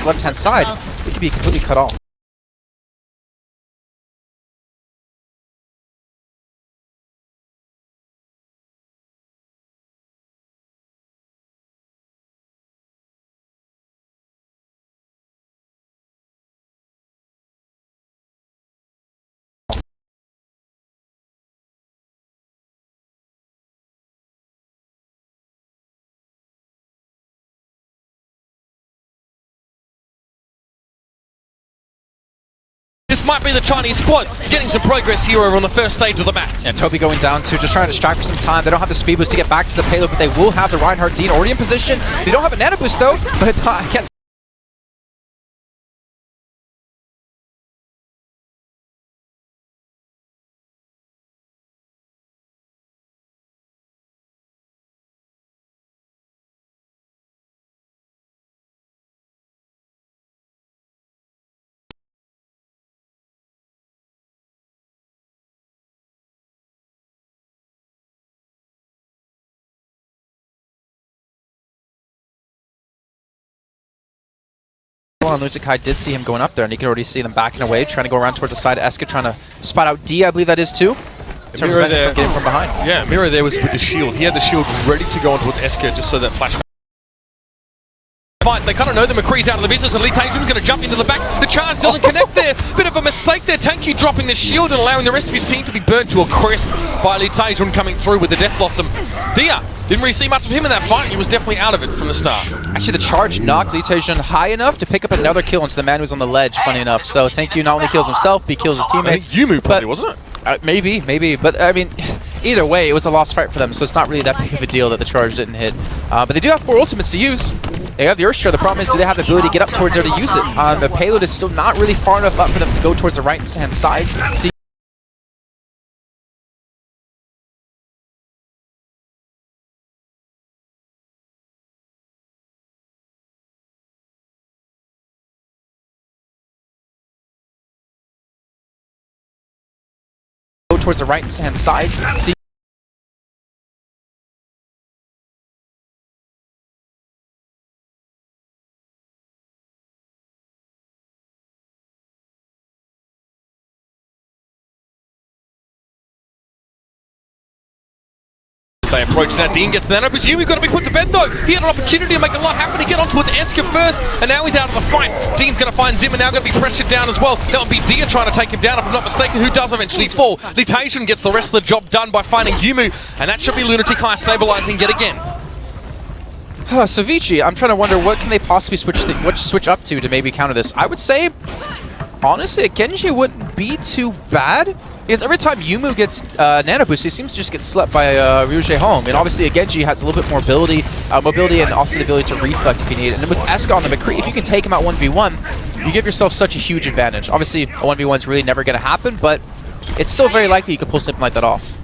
left-hand side, he could be completely cut off. This might be the Chinese squad getting some progress here over on the first stage of the match. Yeah, Toby going down too, just trying to distract for some time. They don't have the speed boost to get back to the payload, but they will have the Reinhardt Dean already in position. They don't have a nano boost though, but I can't. On Lunatic did see him going up there, and you can already see them backing away, trying to go around towards the side of Eska, trying to spot out D, I believe that is too. Miro there, getting from behind. Yeah, Miro there was with the shield. He had the shield ready to go on towards Eska just so that flash. They kind of know the McCree's out of the business, and Taejun's going to jump into the back. The charge doesn't connect there. Bit of a mistake there. Tanky dropping the shield and allowing the rest of his team to be burnt to a crisp by Taejun coming through with the Death Blossom. Dia didn't really see much of him in that fight. He was definitely out of it from the start. Actually, the charge knocked Taejun high enough to pick up another kill into the man who's on the ledge, funny enough. So Tanky not only kills himself, but he kills his teammates. I think Yumu probably, wasn't it? Maybe. But I mean, either way, it was a lost fight for them, so it's not really that big of a deal that the charge didn't hit. But they do have 4 ultimates to use. They have the Earth Share. The problem is, do they have the ability to get up towards there to use it? The payload is still not really far enough up for them to go towards the right-hand side. Go towards the right-hand side. They approach now. Dean gets the nano boost. Yumi's got to be put to bed though. He had an opportunity to make a lot happen. He get on towards Eska first, and now he's out of the fight. Dean's going to find Zimmer now, going to be pressured down as well. That would be Dia trying to take him down, if I'm not mistaken, who does eventually fall. Taejun gets the rest of the job done by finding Yumu, and that should be Lunatic stabilizing yet again. So Vici, I'm trying to wonder what can they possibly switch up to maybe counter this. I would say, honestly, a Genji wouldn't be too bad. Because every time Yumu gets nano boost, he seems to just get slept by Ryuje Hong. And obviously a Genji has a little bit more mobility and also the ability to reflect if you need it. And then with Eska on the McCree, if you can take him out 1v1, you give yourself such a huge advantage. Obviously a 1v1 is really never going to happen, but it's still very likely you could pull something like that off.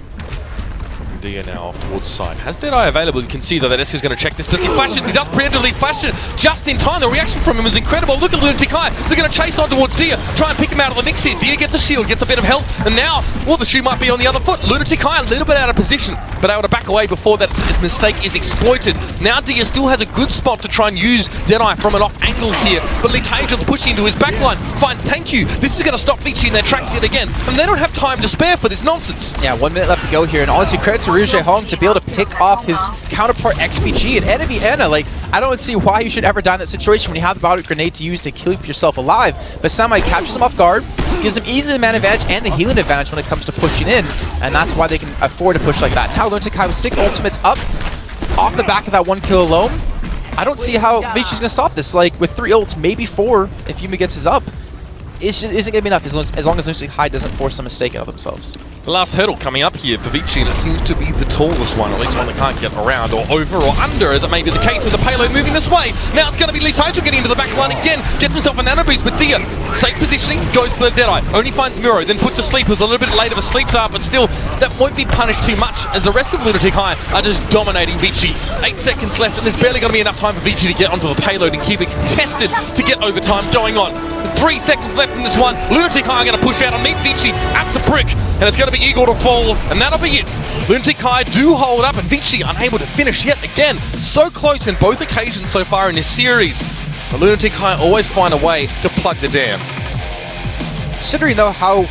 Dia now off towards the side. Has Deadeye available? You can see though that Eska's going to check this. Does he flash it? He does preemptively flash it just in time. The reaction from him is incredible. Look at Lunatic. They're going to chase on towards Dia, try and pick him out of the mix here. Dia gets a shield, gets a bit of help, and now, well, the shoe might be on the other foot. Lunatic a little bit out of position, but able to back away before that mistake is exploited. Now Dia still has a good spot to try and use Deadeye from an off angle here, but Taejun's pushing into his backline, finds Tankyu. This is going to stop Vici in their tracks yet again, and they don't have time to spare for this nonsense. Yeah, 1 minute left to go here, and honestly, credit to Ryuje Hong to be able to pick off his counterpart XPG and enemy Anna. Like, I don't see why you should ever die in that situation when you have the body grenade to use to keep yourself alive. But Samai captures him off guard, gives him easily the man advantage and the healing advantage when it comes to pushing in, and that's why they can afford to push like that. Now Lunatic with 6 ultimates up, off the back of that 1 kill alone. I don't see how Vici's going to stop this. Like, with 3 ults, maybe 4 if Yumu gets his up. Isn't going to be enough as long as Lunatic doesn't force a mistake out of themselves. The last hurdle coming up here for Vici, and it seems to be the tallest one, at least one that can't get around or over or under, as it may be the case with the payload moving this way. Now it's going to be Taejun getting into the back line again, gets himself a nano boost, but Dia, safe positioning, goes for the Deadeye, only finds Miro, then put to sleep. It was a little bit late of a sleep dart, but still, that won't be punished too much, as the rest of Lunatic are just dominating Vici. 8 seconds left, and there's barely going to be enough time for Vici to get onto the payload and keep it contested to get overtime going on. 3 seconds left in this one. Lunatic are going to push out and meet Vici at the brick, and it's going to be Eagle to fall, and that'll be it. Lunatic do hold up, and Vici unable to finish yet again. So close in both occasions so far in this series. But Lunatic High always find a way to plug the dam. Considering though how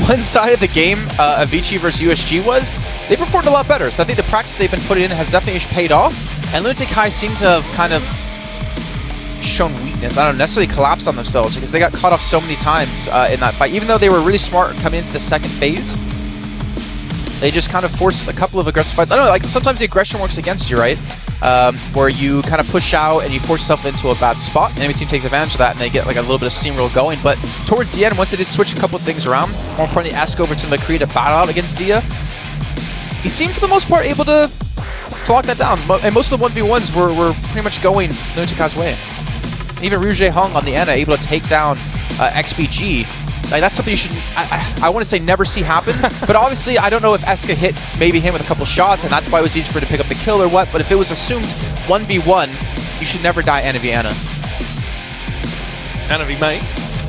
one-sided the game of Vici versus USG was, they performed a lot better. So I think the practice they've been putting in has definitely paid off. And Lunatic High seem to have kind of shown weakness. I don't necessarily collapsed on themselves because they got caught off so many times in that fight. Even though they were really smart coming into the second phase, they just kind of forced a couple of aggressive fights. I don't know, like sometimes the aggression works against you, right? Where you kind of push out and you force yourself into a bad spot. Enemy team takes advantage of that and they get like a little bit of steamroll going. But towards the end, once they did switch a couple of things around, more importantly, ask over to McCree to battle out against Dia, he seemed for the most part able to lock that down. And most of the 1v1s were pretty much going Lunatic High's way. Even Rouge Hung on the Ana able to take down XBG. Like that's something you should, I want to say never see happen, but obviously I don't know if Eska hit maybe him with a couple shots and that's why it was easy for him to pick up the kill or what, but if it was assumed 1v1, you should never die Ana v Ana. Ana v May?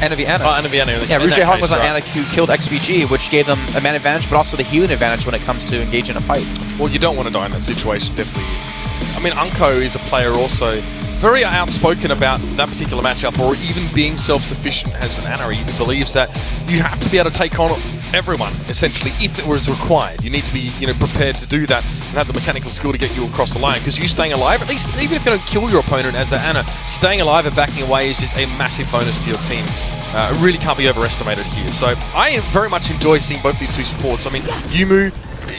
Ana v Ana. Oh, Ana v Ana. Yeah, Rouge Hung was on Ana who killed XBG, which gave them a man advantage, but also the healing advantage when it comes to engage in a fight. Well, you don't want to die in that situation, definitely. I mean, Unko is a player also very outspoken about that particular matchup, or even being self-sufficient as an Ana. He believes that you have to be able to take on everyone, essentially, if it was required. You need to be, prepared to do that and have the mechanical skill to get you across the line. Because you staying alive, at least even if you don't kill your opponent as the Ana, staying alive and backing away is just a massive bonus to your team. It really can't be overestimated here. So I very much enjoy seeing both these two supports. I mean, Yumu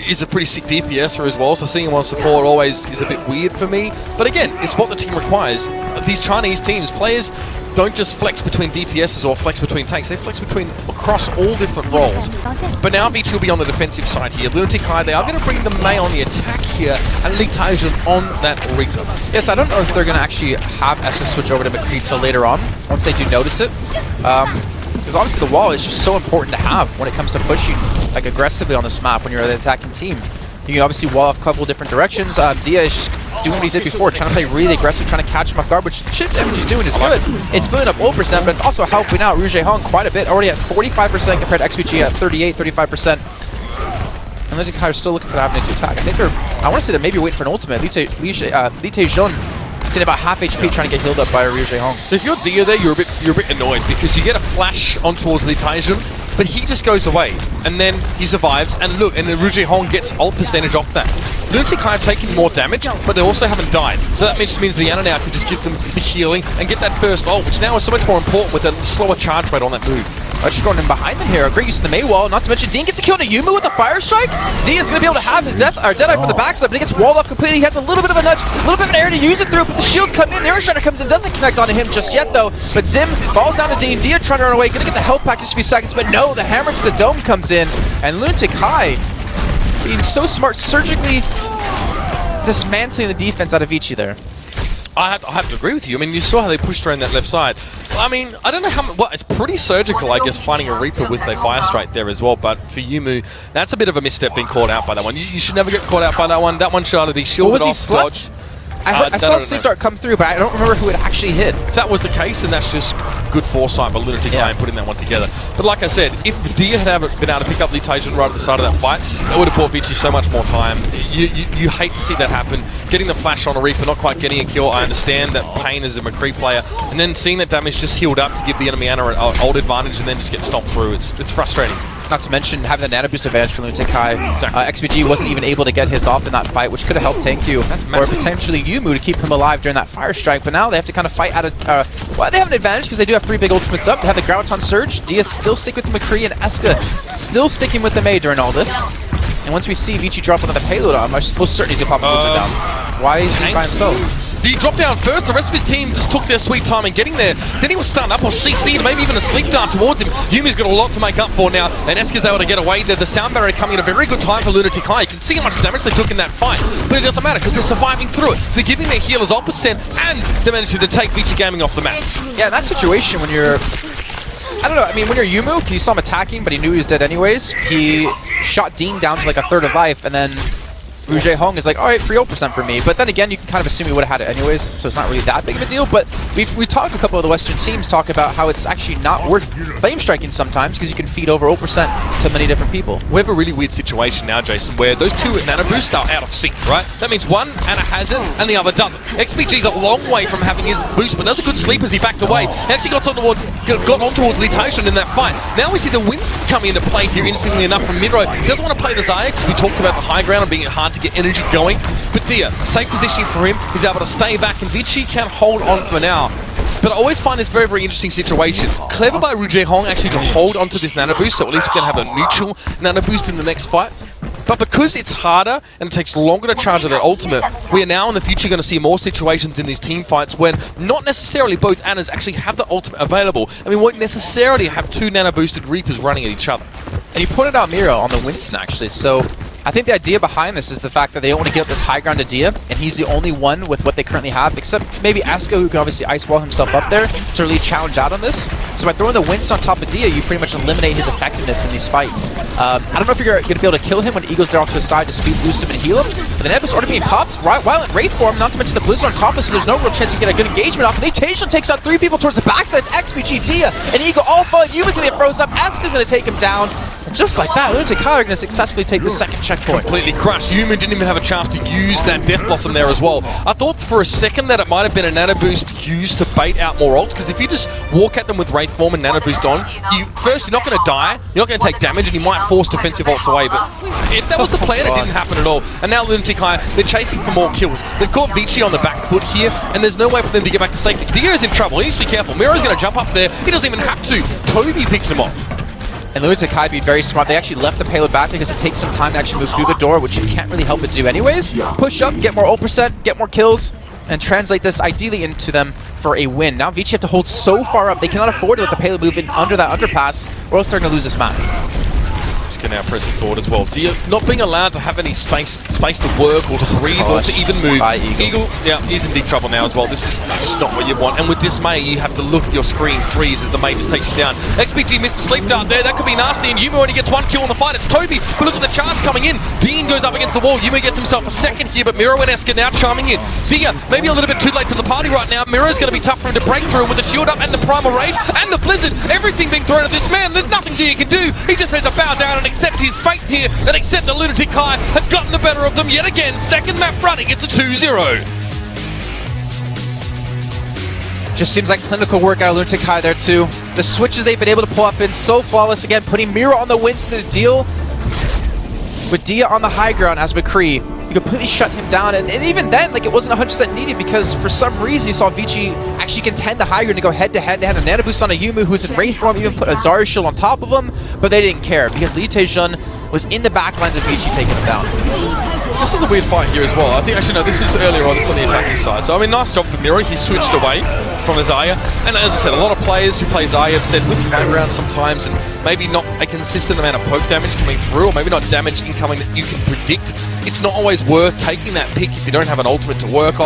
is a pretty sick DPSer as well, so seeing him on support always is a bit weird for me. But again, it's what the team requires. These Chinese teams, players don't just flex between DPSs or flex between tanks, they flex across all different roles. But now Vici will be on the defensive side here. Lunatic High, they are going to bring the May on the attack here, and闘陣on that Reaper. Yes, I don't know if they're going to actually have Eska switch over to McCree till later on, once they do notice it. Because obviously the wall is just so important to have when it comes to pushing like aggressively on this map when you're the attacking team. You can obviously wall off a couple different directions. Dia is just doing what he did before, trying to play really aggressive, trying to catch him off guard, which the chip damage he's doing is good. It's building up ult %, but it's also helping out Rouge Hung quite a bit, already at 45% compared to XBG at 38, 35%. And Lunatic High are still looking for the avenue to attack. I think I want to say they're maybe waiting for an ultimate.闘陣sitting about half HP trying to get healed up by Rouge Hung. So if you're Dia there, you're a bit annoyed because you get a flash on towards闘陣, but he just goes away, and then he survives, and look, and then Rouge Hung gets ult percentage off that. Lunatic High have taken more damage, but they also haven't died. So that just means the Ana now can just give them the healing and get that first ult, which now is so much more important with a slower charge rate on that move. Just going in behind them here. Great use of the May wall. Not to mention, Dean gets a kill on a Yumu with a fire strike. Dean is going to be able to have his Deadeye from the backside, but he gets walled off completely. He has a little bit of a nudge, a little bit of an area to use it through, but the shields come in. The Earth Strider comes in, doesn't connect onto him just yet though. But Zim falls down to Dean. Dia trying to run away, going to get the health pack in just a few seconds, but no, the hammer to the dome comes in, and Lunatic High being so smart, surgically dismantling the defense out of Vici there. I have to agree with you. I mean, you saw how they pushed around that left side. I mean, I don't know how much. Well, it's pretty surgical, I guess, finding a Reaper with a Fire Strike there as well. But for Yumu, that's a bit of a misstep being caught out by that one. You should never get caught out by that one. That one should either be shielded off, dodged. I saw Sleep Dart come through, but I don't remember who it actually hit. If that was the case, then that's just good foresight by Lunatic High and putting that one together. But like I said, if Dia had been able to pick up闘陣right at the start of that fight, that would have bought Vici so much more time. You hate to see that happen. Getting the flash on a Reaper, not quite getting a kill, I understand that pain as a McCree player, and then seeing that damage just healed up to give the enemy Ana an ult advantage and then just get stomped through, it's frustrating. Not to mention having the nano boost advantage for Lunatic High. Exactly. XBG wasn't even able to get his off in that fight, which could have helped tank you. That's massive. Or potentially Yumu to keep him alive during that fire strike. But now they have to kind of fight out of... well, they have an advantage because they do have 3 big ultimates up. They have the Graviton Surge. Dia still stick with the McCree, and Eska still sticking with the May during all this. And once we see Vici drop another payload on him, I'm most certain he's going to pop a blizzard down. Why is he by himself? He dropped down first, the rest of his team just took their sweet time in getting there. Then he was stunned up or CC'd, maybe even a sleep dart towards him. Yumi's got a lot to make up for now, and Eska's able to get away there. The sound barrier coming at a very good time for Lunatic High. You can see how much damage they took in that fight, but it doesn't matter because they're surviving through it. They're giving their healers ult %, and they're managing to take Vici Gaming off the map. Yeah, in that situation when you're... I don't know, I mean, when you're Yumu, you saw him attacking, but he knew he was dead anyways. He shot Dean down to like a third of life, and then Rouge Hong is like, alright, free 0% for me. But then again, you can kind of assume he would have had it anyways, so it's not really that big of a deal. But we talked to a couple of the Western teams talk about how it's actually not worth flame striking sometimes because you can feed over 0% to many different people. We have a really weird situation now, Jason, where those two nano boosts are out of sync, right? That means one Ana has it and the other doesn't. XPG's a long way from having his boost, but that's a good sleep as he backed away. He actually got on towards Litation in that fight. Now we see the Winston coming into play here instantly enough from Midro. He doesn't want to play the Zaya because we talked about the high ground and being hard to get energy going. But Dia, safe positioning for him. He's able to stay back and Vici can hold on for now. But I always find this very, very interesting situation. Clever by Rouge Hong actually to hold onto this nano boost, so at least we can have a neutral nano boost in the next fight. But because it's harder and it takes longer to charge at that ultimate, we are now in the future going to see more situations in these team fights when not necessarily both Anas actually have the ultimate available. I mean, we won't necessarily have two nano boosted Reapers running at each other. And you pointed out Miro on the Winston actually, so I think the idea behind this is the fact that they don't want to give up this high ground to Dia, and he's the only one with what they currently have, except maybe Asko, who can obviously ice wall himself up there to really challenge out on this. So by throwing the Winston on top of Dia, you pretty much eliminate his effectiveness in these fights. I don't know if you're going to be able to kill him when Eagle's there off to his side to speed boost him and heal him, but the Nebus already being popped, while in Wraith form, not to mention the Blizzard on top of us, so there's no real chance to get a good engagement off. And Litation takes out 3 people towards the backside. It's XPG, Dia, and Eagle all falling. Yuma's going to get frozen up. Aska's going to take him down. And just like that, Lunatic are going to successfully take the second checkpoint. Completely crushed. Yuma didn't even have a chance to use that Death Blossom there as well. I thought for a second that it might have been a nano boost used to bait out more ults, because if you just walk at them with Wraith form and nano boost on, you're not going to die, you're not going to take damage, and you might force defensive ults away. But if that was the plan, it didn't happen at all. And now Lunatic High, they're chasing for more kills. They've caught Vici on the back foot here, and there's no way for them to get back to safety. Dia is in trouble. He needs to be careful. Miro's going to jump up there. He doesn't even have to. Toby picks him off. And Lunatic High being very smart. They actually left the payload back because it takes some time to actually move through the door, which you can't really help it do anyways. Push up, get more ult percent, get more kills, and translate this ideally into them for a win. Now Vici have to hold so far up, they cannot afford to let the payload move in under that underpass, or else they're going to lose this map. Can now press it forward as well. Dia not being allowed to have any space to work or to breathe or to even move. Eagle, yeah, he's in deep trouble now as well. This is not what you want. And with this Mei, you have to look at your screen freeze as the Mei just takes you down. XPG missed the sleep dart there. That could be nasty. And Yuma only gets 1 kill in the fight. It's Toby. But look at the charge coming in. Dean goes up against the wall. Yuma gets himself a second here, but Miro and Eska now chiming in. Dia, maybe a little bit too late to the party right now. Miro's going to be tough for him to break through with the shield up and the primal rage and the blizzard. Everything being thrown at this man. There's nothing Dia can do. He just has to bow down and accept his fate here and accept the Lunatic High have gotten the better of them yet again. Second map running, it's a 2-0. Just seems like clinical work out of Lunatic High there too. The switches they've been able to pull up in so flawless again, putting Miro on the Winston to deal with Dia on the high ground as McCree. You completely shut him down, and even then, like, it wasn't 100% needed because for some reason you saw Vici actually contend the high ground to go head to head. They had a nano boost on a Yumu who's in Wraith form, even put a Zarya shield on top of him, but they didn't care because Li Taejun was in the backlines of Vici taking him down. This was a weird fight here as well. I think, actually, no, this was earlier on, this on the attacking side. So, I mean, nice job for Miro. He switched away from Zaya. And as I said, a lot of players who play Zaya have said with high ground sometimes and maybe not a consistent amount of poke damage coming through, or maybe not damage incoming that you can predict. It's not always worth taking that pick if you don't have an ultimate to work off.